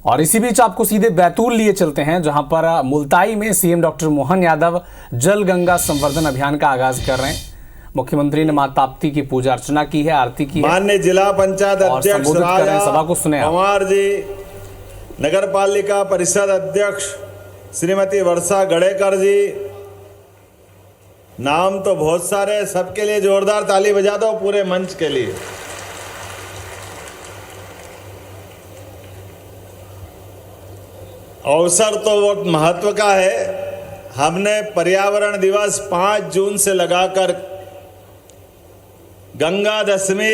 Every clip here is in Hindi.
और इसी बीच आपको सीधे बैतूल लिए चलते हैं, जहां पर मुल्ताई में सीएम डॉक्टर मोहन यादव जल गंगा संवर्धन अभियान का आगाज कर रहे हैं। मुख्यमंत्री ने मां ताप्ती की पूजा अर्चना की है, आरती की है। माननीय जिला पंचायत अध्यक्ष सभा को सुने पवार जी, नगर पालिका परिषद अध्यक्ष श्रीमती वर्षा गड़ेकर जी, नाम तो बहुत सारे, सबके लिए जोरदार ताली बजा दो पूरे मंच के लिए। अवसर तो बहुत महत्व का है। हमने पर्यावरण दिवस 5 जून से लगाकर गंगा दशमी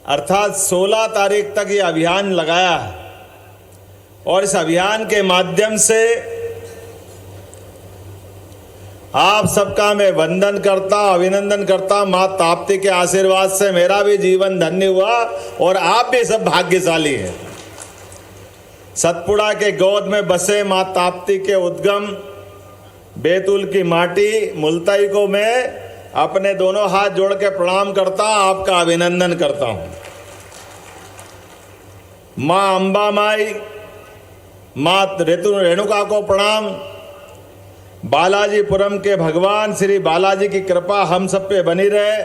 अर्थात 16 तारीख तक ये अभियान लगाया है और इस अभियान के माध्यम से आप सबका मैं वंदन करता, अभिनंदन करता। मां ताप्ती के आशीर्वाद से मेरा भी जीवन धन्य हुआ और आप भी सब भाग्यशाली हैं। सतपुड़ा के गोद में बसे मां ताप्ती के उद्गम बैतूल की माटी मुल्ताई को मैं अपने दोनों हाथ जोड़ के प्रणाम करता, आपका अभिनंदन करता हूं। मां अंबा माई, मां रेणुका को प्रणाम। बालाजीपुरम के भगवान श्री बालाजी की कृपा हम सब पे बनी रहे।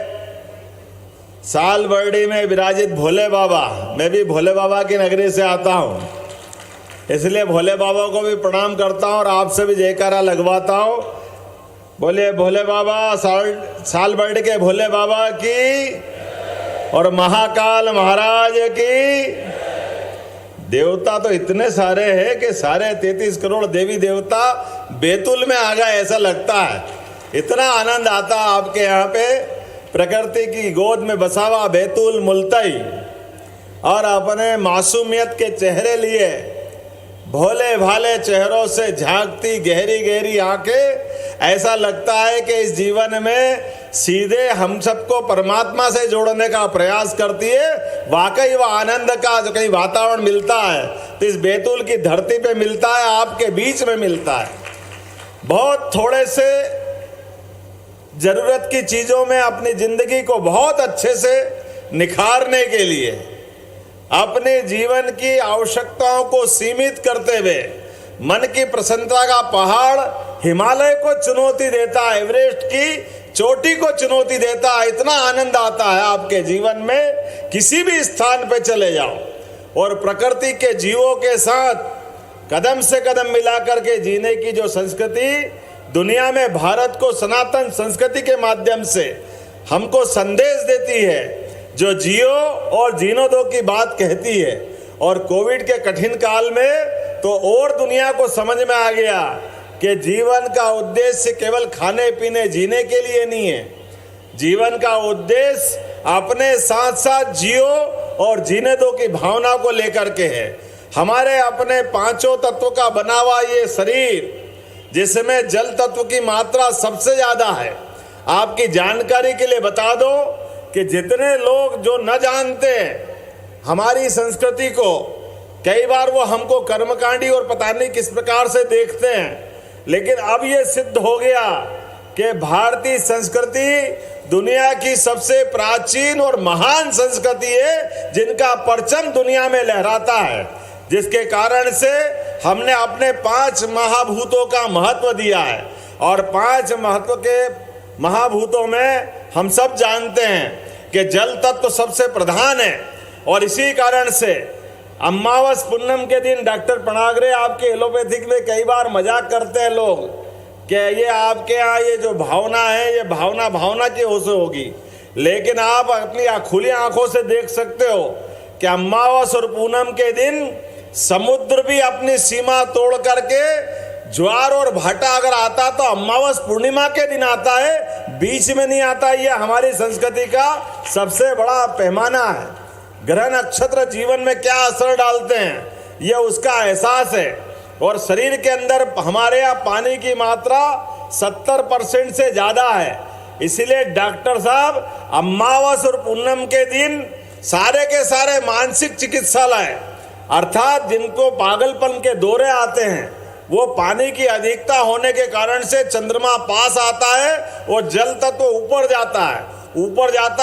साल बरडी में विराजित भोले बाबा, मैं भी भोले बाबा की नगरी से आता हूं, इसलिए भोले बाबा को भी प्रणाम करता हूं और आपसे भी जयकारा लगवाता हूं। बोले भोले बाबा, साल बरडी के भोले बाबा की और महाकाल महाराज की। देवता तो इतने सारे हैं कि सारे 33 करोड़ देवी देवता बैतूल में आ गए, ऐसा लगता है। इतना आनंद आता है आपके यहाँ पे, प्रकृति की गोद में बसा हुआ बैतूल मुल्ताई और अपने मासूमियत के चेहरे लिए भोले भाले चेहरों से झांकती गहरी गहरी आंखें, ऐसा लगता है कि इस जीवन में सीधे हम सबको परमात्मा से जोड़ने का प्रयास करती है। वाकई वह आनंद का जो कहीं वातावरण मिलता है तो इस बैतूल की धरती पे मिलता है, आपके बीच में मिलता है। बहुत थोड़े से जरूरत की चीजों में अपनी जिंदगी को बहुत अच्छे से निखारने के लिए अपने जीवन की आवश्यकताओं को सीमित करते हुए मन की प्रसन्नता का पहाड़ हिमालय को चुनौती देता है, एवरेस्ट की चोटी को चुनौती देता है। इतना आनंद आता है आपके जीवन में, किसी भी स्थान पे चले जाओ और प्रकृति के जीवों के साथ कदम से कदम मिलाकर के जीने की जो संस्कृति दुनिया में भारत को सनातन संस्कृति के माध्यम से हमको संदेश देती है, जो जियो और जीनो दो की बात कहती है। और कोविड के कठिन काल में तो और दुनिया को समझ में आ गया कि जीवन का उद्देश्य केवल खाने पीने जीने के लिए नहीं है। जीवन का उद्देश्य अपने साथ साथ जियो और जीने दो की भावना को लेकर के है। हमारे अपने 5 तत्वों का बना हुआ ये शरीर, जिसमें जल तत्व की मात्रा सबसे ज्यादा है। आपकी जानकारी के लिए बता दो कि जितने लोग जो न जानते हैं हमारी संस्कृति को, कई बार वो हमको कर्मकांडी और पता नहीं किस प्रकार से देखते हैं, लेकिन अब ये सिद्ध हो गया कि भारतीय संस्कृति दुनिया की सबसे प्राचीन और महान संस्कृति है, जिनका परचम दुनिया में लहराता है। जिसके कारण से हमने अपने 5 महाभूतों का महत्व दिया है और 5 महत्व के महाभूतों में हम सब जानते हैं कि जल तत्व सबसे प्रधान है। और इसी कारण से अमावस पूनम के दिन डॉक्टर पनागरे आपके एलोपैथिक में कई बार मजाक करते हैं लोग कि ये आपके यहाँ ये जो भावना है ये भावना की ओर से होगी, लेकिन आप अपनी खुली आंखों से देख सकते हो कि अमावस और पूनम के दिन समुद्र भी अपनी सीमा तोड़ करके ज्वार और भाटा अगर आता तो अमावस पूर्णिमा के दिन आता है, बीच में नहीं आता। ये हमारी संस्कृति का सबसे बड़ा पैमाना है। ग्रह नक्षत्र जीवन में क्या असर डालते हैं ये उसका एहसास है। और शरीर के अंदर हमारे यहाँ पानी की मात्रा 70% से ज्यादा है। इसीलिए डॉक्टर साहब अमावस और पूनम के दिन सारे के सारे मानसिक चिकित्सालय अर्थात जिनको पागलपन के दौरे आते हैं, वो पानी की अधिकता होने के कारण से चंद्रमा पास आता है और जल तत्व ऊपर जाता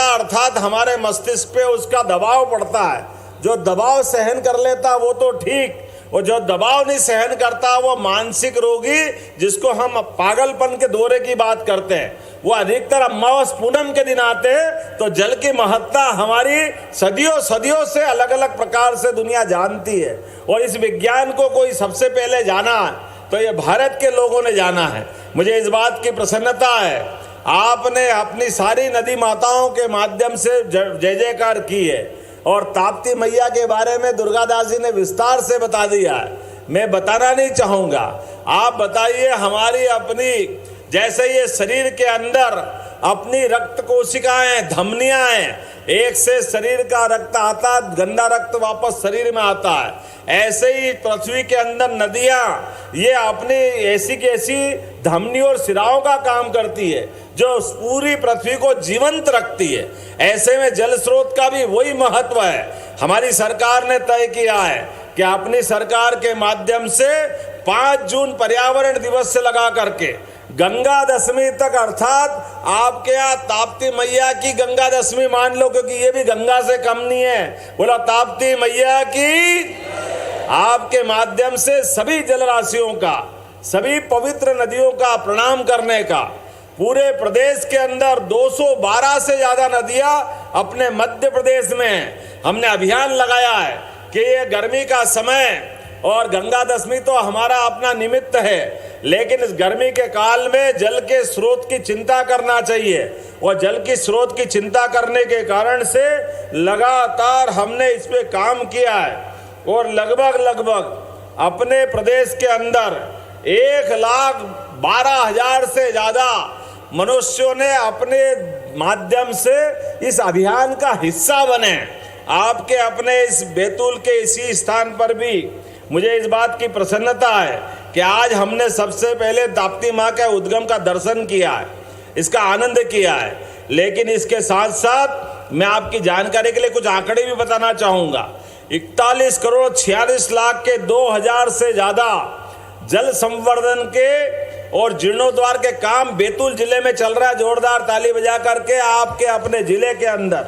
है अर्थात हमारे मस्तिष्क पे उसका दबाव पड़ता है। जो दबाव सहन कर लेता वो तो ठीक, और जो दबाव नहीं सहन करता वो मानसिक रोगी, जिसको हम पागलपन के दौरे की बात करते हैं, वो अधिकतर अमावस पूनम के दिन आते हैं। तो जल की महत्ता हमारी सदियों सदियों से अलग अलग प्रकार से दुनिया जानती है, और इस विज्ञान को कोई सबसे पहले जाना तो ये भारत के लोगों ने जाना है। मुझे इस बात की प्रसन्नता है, आपने अपनी सारी नदी माताओं के माध्यम से जय जयकार की है, और ताप्ती मैया के बारे में दुर्गादास जी ने विस्तार से बता दिया है, मैं बताना नहीं चाहूँगा। आप बताइए, हमारी अपनी जैसे ये शरीर के अंदर अपनी रक्त कोशिकाएं, धमनियां हैं, एक से शरीर का रक्त आता, गंदा रक्त वापस शरीर में आता है, ऐसे ही पृथ्वी के अंदर नदियां ये अपनी ऐसी की ऐसी धमनी और सिराओं का काम करती है जो पूरी पृथ्वी को जीवंत रखती है। ऐसे में जल स्रोत का भी वही महत्व है। हमारी सरकार ने तय किया है कि अपनी सरकार के माध्यम से 5 जून पर्यावरण दिवस से लगा करके गंगा दशमी तक, अर्थात आपके यहाँ ताप्ती मैया की गंगा दशमी मान लो, क्योंकि ये भी गंगा से कम नहीं है, बोला ताप्ती मैया की, आपके माध्यम से सभी जलराशियों का, सभी पवित्र नदियों का प्रणाम करने का पूरे प्रदेश के अंदर 212 से ज्यादा नदियां अपने मध्य प्रदेश में हमने अभियान लगाया है कि ये गर्मी का समय, और गंगा दशमी तो हमारा अपना निमित्त है, लेकिन इस गर्मी के काल में जल के स्रोत की चिंता करना चाहिए, और जल की स्रोत की चिंता करने के कारण से लगातार हमने इस पे काम किया है, और लगभग अपने प्रदेश के अंदर 1,12,000 से ज़्यादा मनुष्यों ने अपने माध्यम से इस अभियान का हिस्सा बने। आपके अपने इस बैतूल के इसी स्थान पर भी मुझे इस बात की प्रसन्नता है कि आज हमने सबसे पहले ताप्ती माँ के उद्गम का दर्शन किया है, इसका आनंद किया है। लेकिन इसके साथ साथ मैं आपकी जानकारी के लिए कुछ आंकड़े भी बताना चाहूँगा। 41 करोड़ 46 लाख के 2,000 से ज़्यादा जल संवर्धन के और जीर्णोद्वार के काम बैतूल जिले में चल रहा है। जोरदार ताली बजा करके आपके अपने जिले के अंदर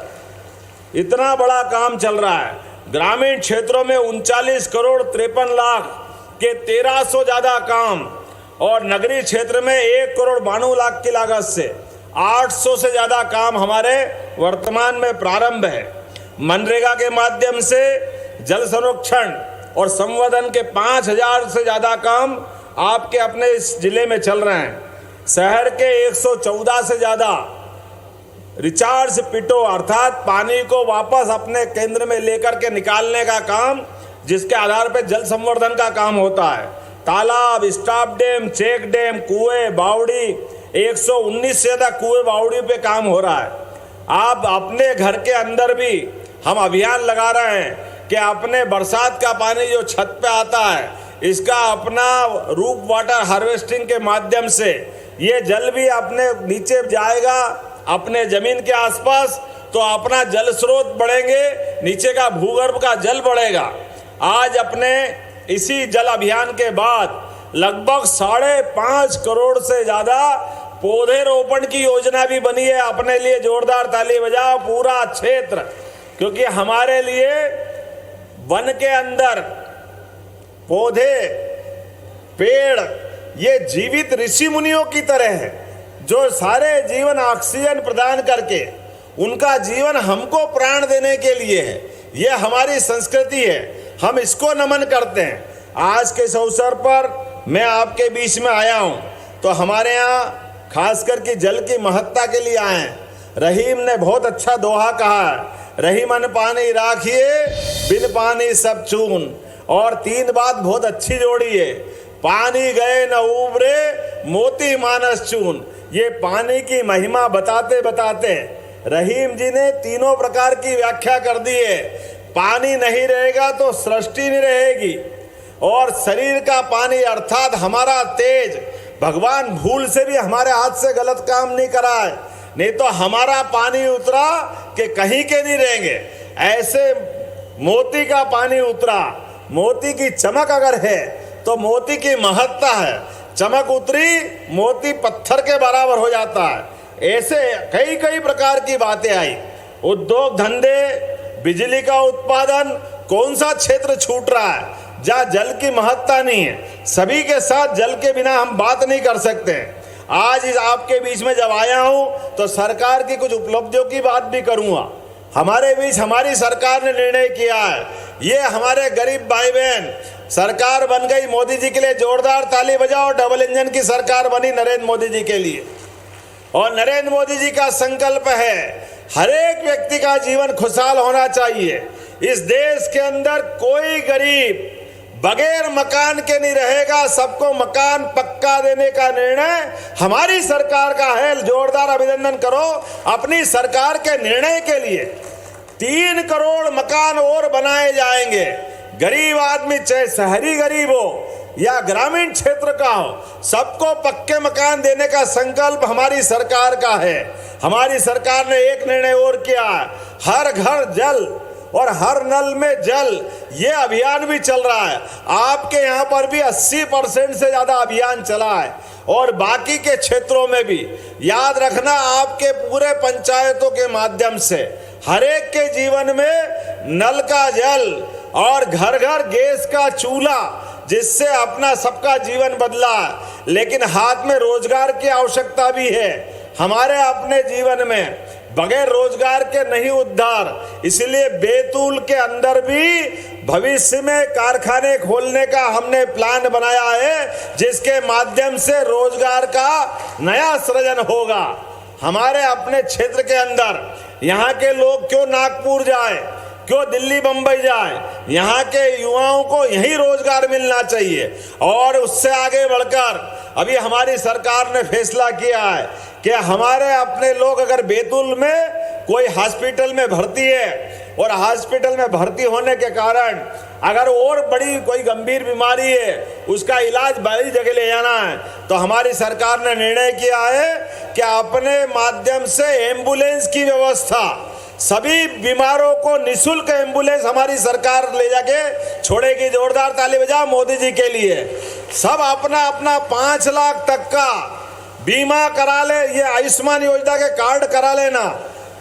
इतना बड़ा काम चल रहा है। ग्रामीण क्षेत्रों में 39 करोड़ 53 लाख के 1300 ज़्यादा काम, और नगरीय क्षेत्र में 1 करोड़ 92 लाख की लागत से 800 से ज़्यादा काम हमारे वर्तमान में प्रारंभ है। मनरेगा के माध्यम से जल संरक्षण और संवर्धन के 5,000 से ज़्यादा काम आपके अपने इस जिले में चल रहे हैं। शहर के 114 से ज़्यादा रिचार्ज पिटो, अर्थात पानी को वापस अपने केंद्र में लेकर के निकालने का काम, जिसके आधार पर जल संवर्धन का काम होता है। तालाब, स्टॉप डैम, चेक डैम, कुएं, बावड़ी, 119 से ज़्यादा कुएं बावड़ी पे काम हो रहा है। आप अपने घर के अंदर भी हम अभियान लगा रहे हैं कि अपने बरसात का पानी जो छत पे आता है, इसका अपना रूफ वाटर हार्वेस्टिंग के माध्यम से ये जल भी अपने नीचे जाएगा, अपने जमीन के आसपास, तो अपना जल स्रोत बढ़ेंगे, नीचे का भूगर्भ का जल बढ़ेगा। आज अपने इसी जल अभियान के बाद लगभग 5.5 करोड़ से ज़्यादा पौधे रोपण की योजना भी बनी है। अपने लिए जोरदार ताली बजाओ पूरा क्षेत्र, क्योंकि हमारे लिए वन के अंदर पौधे, पेड़ ये जीवित ऋषि मुनियों की तरह है, जो सारे जीवन ऑक्सीजन प्रदान करके उनका जीवन हमको प्राण देने के लिए है। ये हमारी संस्कृति है, हम इसको नमन करते हैं। आज के इस अवसर पर मैं आपके बीच में आया हूँ, तो हमारे यहाँ खास करके जल की महत्ता के लिए आए हैं। रहीम ने बहुत अच्छा दोहा कहा है, रही मन पानी राखिए, बिन पानी सब चून। और 3 बात बहुत अच्छी जोड़ी है, पानी गए न उबरे, मोती मानस चून। ये पानी की महिमा बताते बताते रहीम जी ने 3 प्रकार की व्याख्या कर दी है। पानी नहीं रहेगा तो सृष्टि नहीं रहेगी, और शरीर का पानी अर्थात हमारा तेज, भगवान भूल से भी हमारे हाथ से गलत काम नहीं कराए, नहीं तो हमारा पानी उतरा कि कहीं के नहीं रहेंगे। ऐसे मोती का पानी उतरा, मोती की चमक अगर है तो मोती की महत्ता है, चमक उतरी मोती पत्थर के बराबर हो जाता है। ऐसे कई कई प्रकार की बातें आई। उद्योग धंधे बिजली का उत्पादन, कौन सा क्षेत्र छूट रहा है जहाँ जल की महत्ता नहीं है। सभी के साथ जल के बिना हम बात नहीं कर सकते। आज इस आपके बीच में जब आया हूँ तो सरकार की कुछ उपलब्धियों की बात भी करूँगा। हमारे बीच हमारी सरकार ने निर्णय किया है, ये हमारे गरीब भाई बहन, सरकार बन गई मोदी जी के लिए, जोरदार ताली बजाओ। डबल इंजन की सरकार बनी नरेंद्र मोदी जी के लिए, और नरेंद्र मोदी जी का संकल्प है हर एक व्यक्ति का जीवन खुशहाल होना चाहिए। इस देश के अंदर कोई गरीब बगैर मकान के नहीं रहेगा, सबको मकान पक्का देने का निर्णय हमारी सरकार का है। जोरदार अभिनंदन करो अपनी सरकार के निर्णय के लिए। 3 करोड़ मकान और बनाए जाएंगे। गरीब आदमी, चाहे शहरी गरीब हो या ग्रामीण क्षेत्र का हो, सबको पक्के मकान देने का संकल्प हमारी सरकार का है। हमारी सरकार ने एक निर्णय और किया, हर घर जल और हर नल में जल, ये अभियान भी चल रहा है। आपके यहाँ पर भी 80% से ज़्यादा अभियान चला है, और बाकी के क्षेत्रों में भी। याद रखना, आपके पूरे पंचायतों के माध्यम से हर एक के जीवन में नल का जल और घर घर गैस का चूल्हा, जिससे अपना सबका जीवन बदला। लेकिन हाथ में रोजगार की आवश्यकता भी है हमारे अपने जीवन में। बगैर रोजगार के नहीं उद्धार। इसलिए बैतूल के अंदर भी भविष्य में कारखाने खोलने का हमने प्लान बनाया है, जिसके माध्यम से रोजगार का नया सृजन होगा हमारे अपने क्षेत्र के अंदर। यहाँ के लोग क्यों नागपुर जाए, क्यों दिल्ली बंबई जाए, यहाँ के युवाओं को यही रोजगार मिलना चाहिए। और उससे आगे बढ़कर अभी हमारी सरकार ने फैसला किया है कि हमारे अपने लोग अगर बैतूल में कोई हॉस्पिटल में भर्ती है, और हॉस्पिटल में भर्ती होने के कारण अगर और बड़ी कोई गंभीर बीमारी है, उसका इलाज बड़ी जगह ले जाना है, तो हमारी सरकार ने निर्णय किया है कि अपने माध्यम से एम्बुलेंस की व्यवस्था, सभी बीमारों को निःशुल्क एम्बुलेंस हमारी सरकार ले जाके छोड़ेगी। जोरदार ताली बजाओ मोदी जी के लिए। सब अपना अपना 5 लाख तक का बीमा करा ले, ये आयुष्मान योजना के कार्ड करा लेना।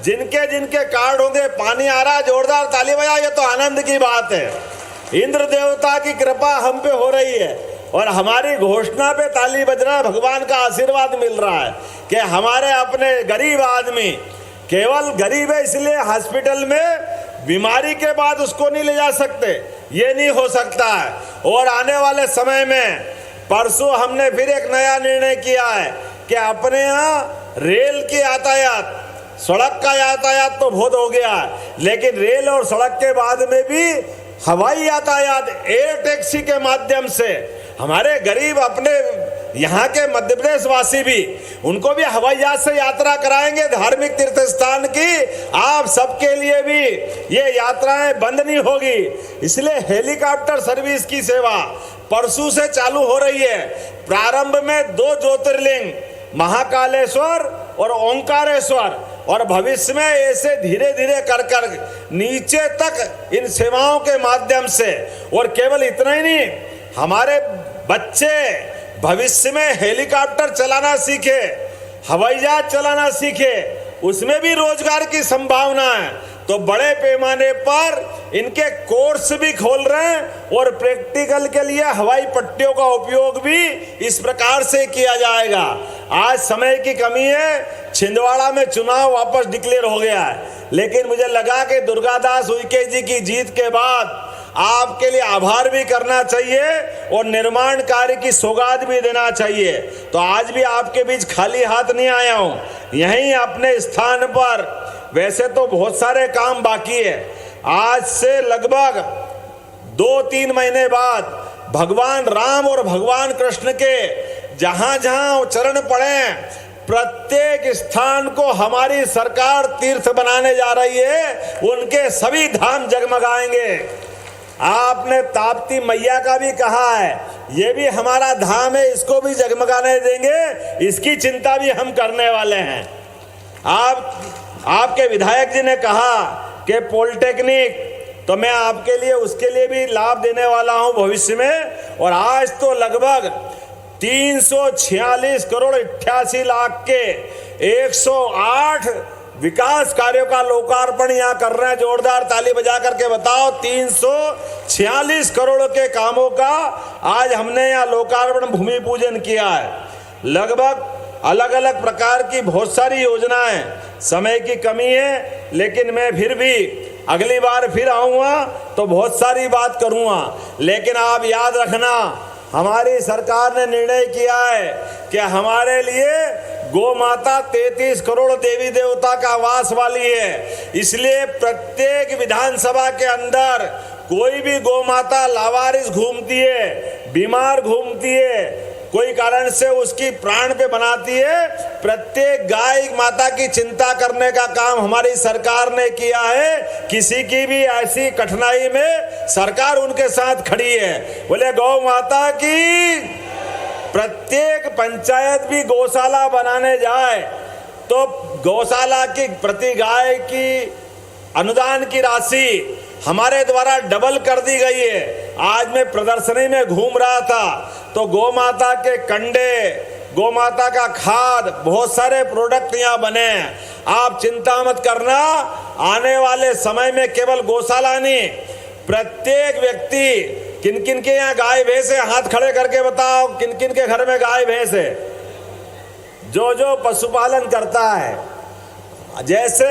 जिनके जिनके कार्ड होंगे, पानी आ रहा है, जोरदार ताली बजाओ, ये तो आनंद की बात है। इंद्र देवता की कृपा हम पे हो रही है, और हमारी घोषणा पे ताली बज रहा है, भगवान का आशीर्वाद मिल रहा है कि हमारे अपने गरीब आदमी, केवल गरीब है इसलिए हॉस्पिटल में बीमारी के बाद उसको नहीं ले जा सकते, ये नहीं हो सकता है। और आने वाले समय में परसों हमने फिर एक नया निर्णय किया है कि अपने यहाँ रेल की यातायात, सड़क का यातायात तो बहुत हो गया है, लेकिन रेल और सड़क के बाद में भी हवाई यातायात, एयर टैक्सी के माध्यम से हमारे गरीब अपने यहाँ के मध्य प्रदेश वासी भी, उनको भी हवाई जहाज से यात्रा कराएंगे धार्मिक तीर्थ स्थान की। आप सबके लिए भी ये यात्राएं बंद नहीं होगी। इसलिए हेलीकॉप्टर सर्विस की सेवा परसों से चालू हो रही है। प्रारंभ में 2 ज्योतिर्लिंग महाकालेश्वर और ओंकारेश्वर, और भविष्य में ऐसे धीरे धीरे कर कर नीचे तक इन सेवाओं के माध्यम से। और केवल इतना ही नहीं, हमारे बच्चे भविष्य में हेलीकॉप्टर चलाना सीखे, हवाई जहाज चलाना सीखे, उसमें भी रोजगार की संभावना है। तो बड़े पैमाने पर इनके कोर्स भी खोल रहे हैं, और प्रैक्टिकल के लिए हवाई पट्टियों का उपयोग भी इस प्रकार से किया जाएगा। आज समय की कमी है, छिंदवाड़ा में चुनाव वापस डिक्लेयर हो गया है, लेकिन मुझे लगा कि दुर्गादास उइके जी की जीत के बाद आपके लिए आभार भी करना चाहिए और निर्माण कार्य की सौगात भी देना चाहिए। तो आज भी आपके बीच खाली हाथ नहीं आया हूँ, यहीं अपने स्थान पर। वैसे तो बहुत सारे काम बाकी है। आज से लगभग 2-3 महीने बाद भगवान राम और भगवान कृष्ण के जहां जहां चरण पड़े, प्रत्येक स्थान को हमारी सरकार तीर्थ बनाने जा रही है, उनके सभी धाम जगमगाएंगे। आपने ताप्ती मैया का भी कहा है, ये भी हमारा धाम है, इसको भी जगमगाने देंगे, इसकी चिंता भी हम करने वाले हैं। आपके विधायक जी ने कहा कि पॉलिटेक्निक, तो मैं आपके लिए उसके लिए भी लाभ देने वाला हूं भविष्य में। और आज तो लगभग 346 करोड़ 88 लाख के 108 विकास कार्यों का लोकार्पण यहाँ कर रहे हैं। जोरदार ताली बजा करके बताओ। 346 करोड़ के कामों का आज हमने यहाँ लोकार्पण भूमि पूजन किया है। लगभग अलग अलग प्रकार की बहुत सारी योजनाएं, समय की कमी है लेकिन मैं फिर भी अगली बार फिर आऊँगा तो बहुत सारी बात करूँगा। लेकिन आप याद रखना, हमारी सरकार ने निर्णय किया है कि हमारे लिए गौ माता 33 करोड़ देवी देवता का वास वाली है। इसलिए प्रत्येक विधानसभा के अंदर कोई भी गौ माता लावारिस घूमती है, बीमार घूमती है, कोई कारण से उसकी प्राण पे बनाती है, प्रत्येक गाय माता की चिंता करने का काम हमारी सरकार ने किया है। किसी की भी ऐसी कठिनाई में सरकार उनके साथ खड़ी है। बोले गौ माता की। प्रत्येक पंचायत भी गौशाला बनाने जाए तो गौशाला की प्रति गाय की अनुदान की राशि हमारे द्वारा डबल कर दी गई है। आज मैं प्रदर्शनी में घूम रहा था तो गौ माता के कंडे, गौ माता का खाद, बहुत सारे प्रोडक्ट यहाँ बने हैं। आप चिंता मत करना, आने वाले समय में केवल गौशाला नहीं, प्रत्येक व्यक्ति, किन किन के यहाँ गाय भैंस है हाथ खड़े करके बताओ, किन किन के घर में गाय भैंस है? जो जो पशुपालन करता है। जैसे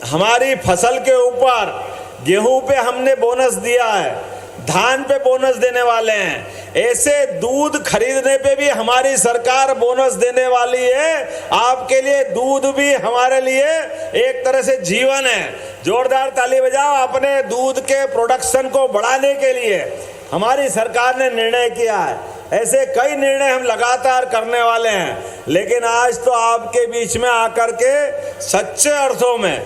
हमारी फसल के ऊपर गेहूं पे हमने बोनस दिया है, धान पे बोनस देने वाले हैं, ऐसे दूध खरीदने पे भी हमारी सरकार बोनस देने वाली है। आपके लिए दूध भी हमारे लिए एक तरह से जीवन है। जोरदार ताली बजाओ। अपने दूध के प्रोडक्शन को बढ़ाने के लिए हमारी सरकार ने निर्णय किया है। ऐसे कई निर्णय हम लगातार करने वाले हैं। लेकिन आज तो आपके बीच में आकर के सच्चे अर्थों में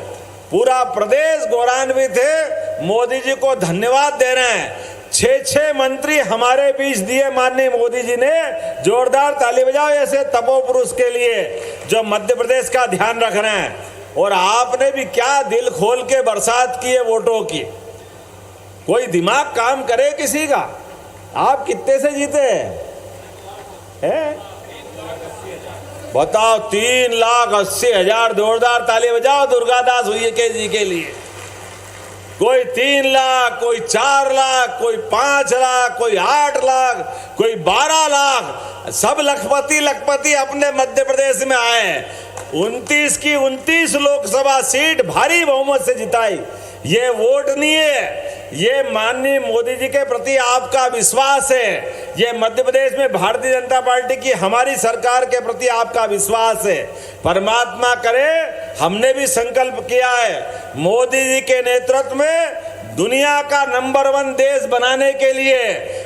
पूरा प्रदेश गौरवान्वित है। मोदी जी को धन्यवाद दे रहे हैं। 6 मंत्री हमारे बीच दिए माननीय मोदी जी ने। जोरदार ताली बजाओ ऐसे तपोपुरुष के लिए जो मध्य प्रदेश का ध्यान रख रहे हैं। और आपने भी क्या दिल खोल के बरसात की है वोटों की। कोई दिमाग काम करे किसी का? आप कितने से जीते हैं? बताओ। 3,80,000। जोरदार ताली बजाओ दुर्गादास उइके जी के लिए। कोई 3 लाख, कोई 4 लाख, कोई 5 लाख, कोई 8 लाख, कोई 12 लाख, सब लखपति अपने मध्य प्रदेश में आए। 29 की 29 लोकसभा सीट भारी बहुमत से जिताई। ये वोट नहीं है, ये माननीय मोदी जी के प्रति आपका विश्वास है। ये मध्य प्रदेश में भारतीय जनता पार्टी की हमारी सरकार के प्रति आपका विश्वास है। परमात्मा करे, हमने भी संकल्प किया है मोदी जी के नेतृत्व में दुनिया का नंबर 1 देश बनाने के लिए,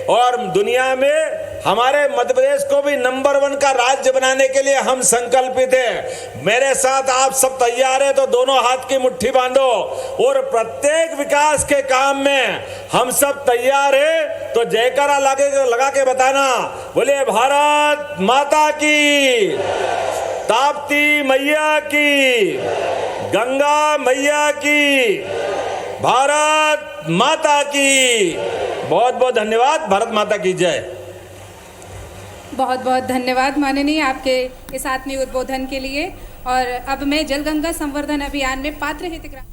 और दुनिया में हमारे मध्य प्रदेश को भी नंबर 1 का राज्य बनाने के लिए हम संकल्पित हैं। मेरे साथ आप सब तैयार हैं तो दोनों हाथ की मुट्ठी बांधो और प्रत्येक विकास के काम में हम सब तैयार हैं। तो जयकारा लगा के बताना, बोले भारत माता की, ताप्ती मैया की, गंगा मैया की, भारत माता की। बहुत बहुत धन्यवाद। भारत माता की जय। बहुत बहुत धन्यवाद माननीय आपके इस आत्मीय उद्बोधन के लिए। और अब मैं जल गंगा संवर्धन अभियान में पात्र हितग्राही